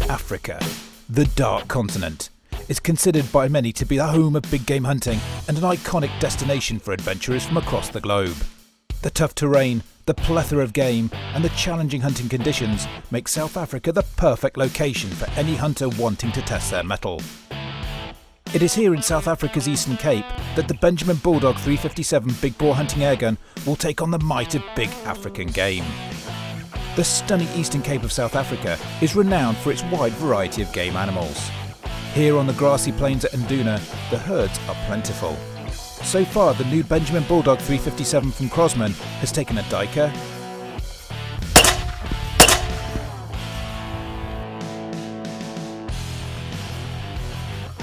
Africa, the Dark Continent, is considered by many to be the home of big game hunting and an iconic destination for adventurers from across the globe. The tough terrain, the plethora of game and the challenging hunting conditions make South Africa the perfect location for any hunter wanting to test their mettle. It is here in South Africa's Eastern Cape that the Benjamin Bulldog 357 big bore hunting airgun will take on the might of big African game. The stunning Eastern Cape of South Africa is renowned for its wide variety of game animals. Here on the grassy plains at Nduna, the herds are plentiful. So far, the new Benjamin Bulldog 357 from Crosman has taken a duiker,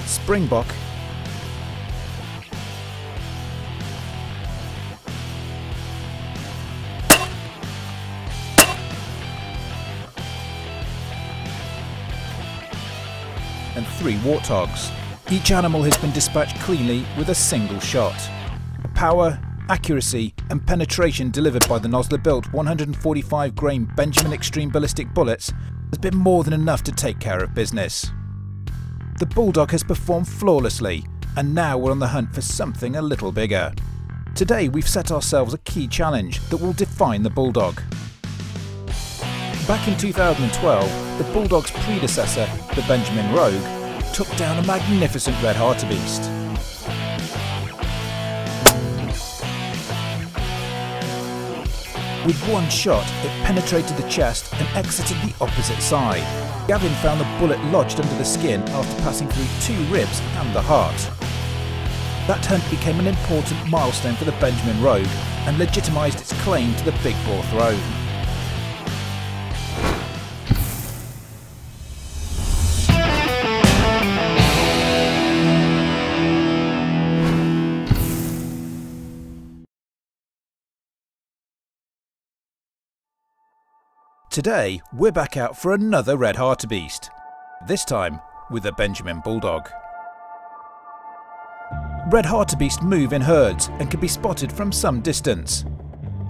springbok, and 3 warthogs. Each animal has been dispatched cleanly with a single shot. Power, accuracy and penetration delivered by the Nosler-built 145 grain Benjamin Extreme ballistic bullets has been more than enough to take care of business. The Bulldog has performed flawlessly, and now we're on the hunt for something a little bigger. Today we've set ourselves a key challenge that will define the Bulldog. Back in 2012, the Bulldog's predecessor, the Benjamin Rogue, took down a magnificent Red Hartebeest. With one shot, it penetrated the chest and exited the opposite side. Gavin found the bullet lodged under the skin after passing through 2 ribs and the heart. That hunt became an important milestone for the Benjamin Rogue and legitimised its claim to the big bore throne. Today, we're back out for another Red Hartebeest, this time with a Benjamin Bulldog. Red Hartebeest move in herds and can be spotted from some distance.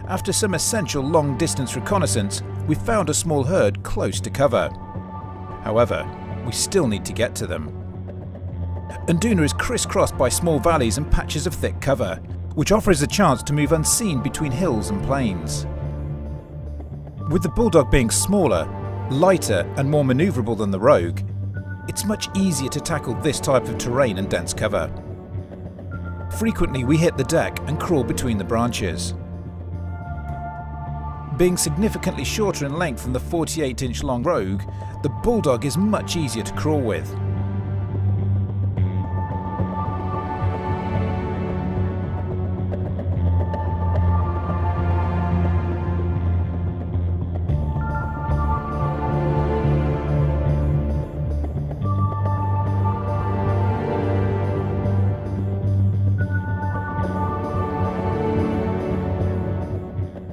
After some essential long-distance reconnaissance, we found a small herd close to cover. However, we still need to get to them. Nduna is crisscrossed by small valleys and patches of thick cover, which offers a chance to move unseen between hills and plains. With the Bulldog being smaller, lighter and more manoeuvrable than the Rogue, it's much easier to tackle this type of terrain and dense cover. Frequently we hit the deck and crawl between the branches. Being significantly shorter in length than the 48-inch long Rogue, the Bulldog is much easier to crawl with.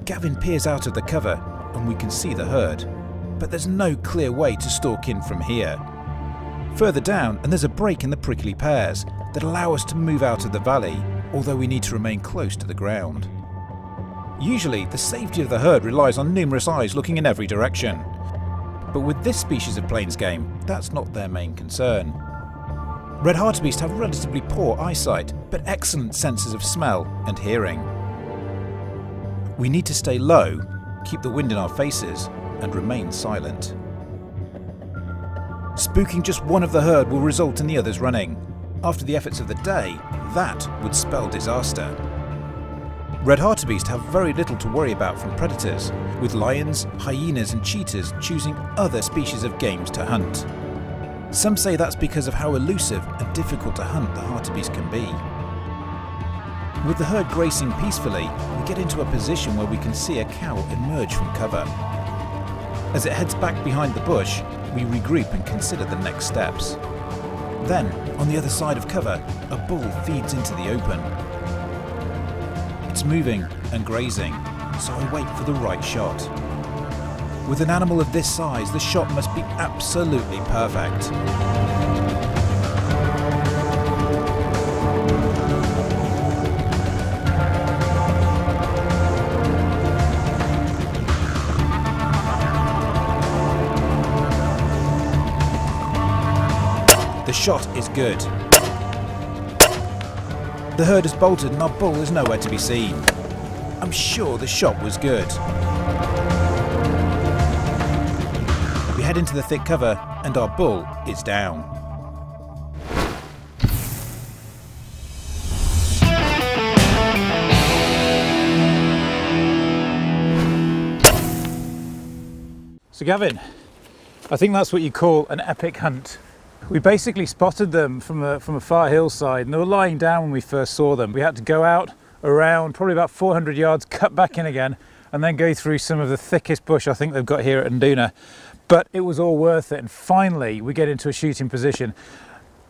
Gavin peers out of the cover and we can see the herd, but there's no clear way to stalk in from here. Further down and there's a break in the prickly pears that allow us to move out of the valley, although we need to remain close to the ground. Usually the safety of the herd relies on numerous eyes looking in every direction, but with this species of plains game, that's not their main concern. Red Hartebeest have relatively poor eyesight, but excellent senses of smell and hearing. We need to stay low, keep the wind in our faces, and remain silent. Spooking just one of the herd will result in the others running. After the efforts of the day, that would spell disaster. Red Hartebeest have very little to worry about from predators, with lions, hyenas and cheetahs choosing other species of games to hunt. Some say that's because of how elusive and difficult to hunt the Hartebeest can be. With the herd grazing peacefully, we get into a position where we can see a cow emerge from cover. As it heads back behind the bush, we regroup and consider the next steps. Then, on the other side of cover, a bull feeds into the open. It's moving and grazing, so I wait for the right shot. With an animal of this size, the shot must be absolutely perfect. shot is good. The herd has bolted and our bull is nowhere to be seen. I'm sure the shot was good. We head into the thick cover and our bull is down. So Gavin, I think that's what you call an epic hunt. We basically spotted them from a far hillside and they were lying down when we first saw them. We had to go out around probably about 400 yards, cut back in again and then go through some of the thickest bush I think they've got here at Nduna. But it was all worth it, and finally we get into a shooting position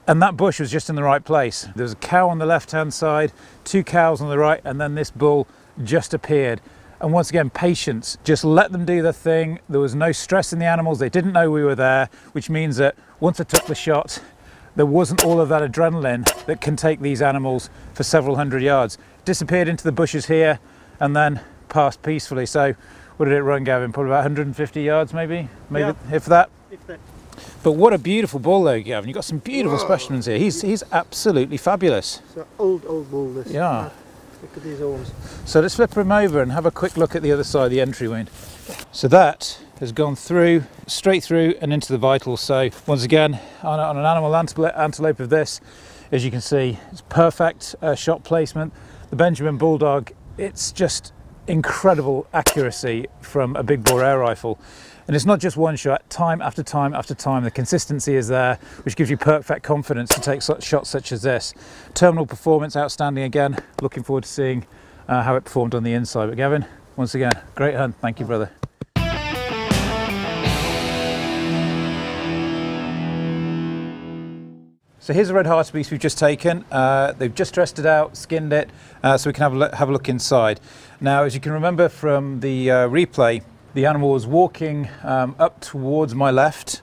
and that bush was just in the right place. There was a cow on the left hand side, 2 cows on the right, and then this bull just appeared. And once again, patience, just let them do their thing. There was no stress in the animals. They didn't know we were there, which means that once I took the shot, there wasn't all of that adrenaline that can take these animals for several hundred yards. Disappeared into the bushes here and then passed peacefully. So what did it run, Gavin? Probably about 150 yards maybe? Yeah. If that. But what a beautiful bull though, Gavin. You've got some beautiful specimens here. He's absolutely fabulous. It's an old bull, this. Yeah. Look at these horns. So let's flip him over and have a quick look at the other side, the entry wound. So that has gone through, straight through and into the vitals. So once again, on an animal antelope of this, as you can see, it's perfect shot placement. The Benjamin Bulldog, it's just incredible accuracy from a big bore air rifle. And it's not just one shot, time after time after time. The consistency is there, which gives you perfect confidence to take shots such as this. Terminal performance, outstanding again. Looking forward to seeing how it performed on the inside. But Gavin, once again, great hunt. Thank you, brother. So here's a Red Hartebeest we've just taken. They've just dressed it out, skinned it, so we can have a look inside. Now, as you can remember from the replay, the animal was walking up towards my left,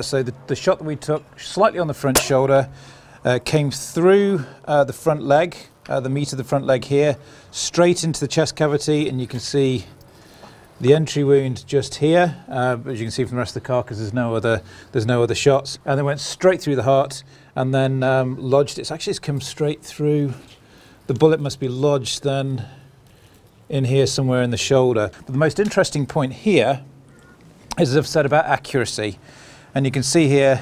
so the shot that we took slightly on the front shoulder came through the front leg, the meat of the front leg here, straight into the chest cavity, and you can see the entry wound just here. As you can see from the rest of the carcass, there's no other shots, and then went straight through the heart and then lodged. It's come straight through. The bullet must be lodged then in here somewhere in the shoulder. But the most interesting point here is, as I've said, about accuracy. And you can see here,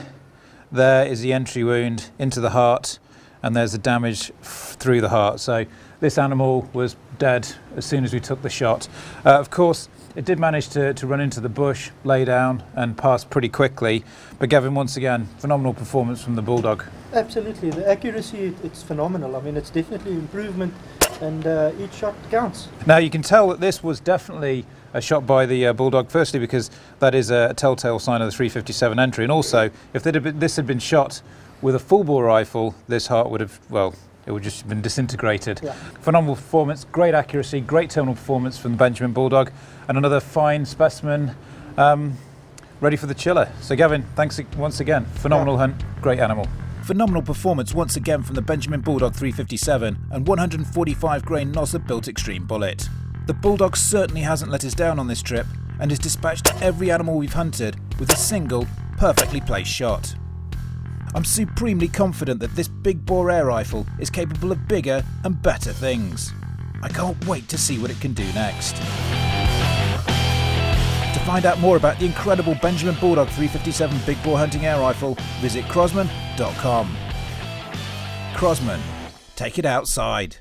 there is the entry wound into the heart, and there's the damage through the heart. So this animal was dead as soon as we took the shot. Of course, it did manage to run into the bush, lay down, and pass pretty quickly. But Gavin, once again, phenomenal performance from the Bulldog. Absolutely, the accuracy, it's phenomenal. I mean, it's definitely improvement, and each shot counts. Now you can tell that this was definitely a shot by the Bulldog, firstly because that is a telltale sign of the 357 entry, and also if this had been shot with a full bore rifle, this heart would have, well, it would just have been disintegrated. Yeah. Phenomenal performance, great accuracy, great terminal performance from the Benjamin Bulldog, and another fine specimen ready for the chiller. So Gavin, thanks once again. Phenomenal hunt, great animal. Phenomenal performance once again from the Benjamin Bulldog 357 and 145 grain Nosler built extreme bullet. The Bulldog certainly hasn't let us down on this trip and has dispatched every animal we've hunted with a single, perfectly placed shot. I'm supremely confident that this big bore air rifle is capable of bigger and better things. I can't wait to see what it can do next. To find out more about the incredible Benjamin Bulldog 357 big bore hunting air rifle, visit Crosman.com. Crosman, take it outside.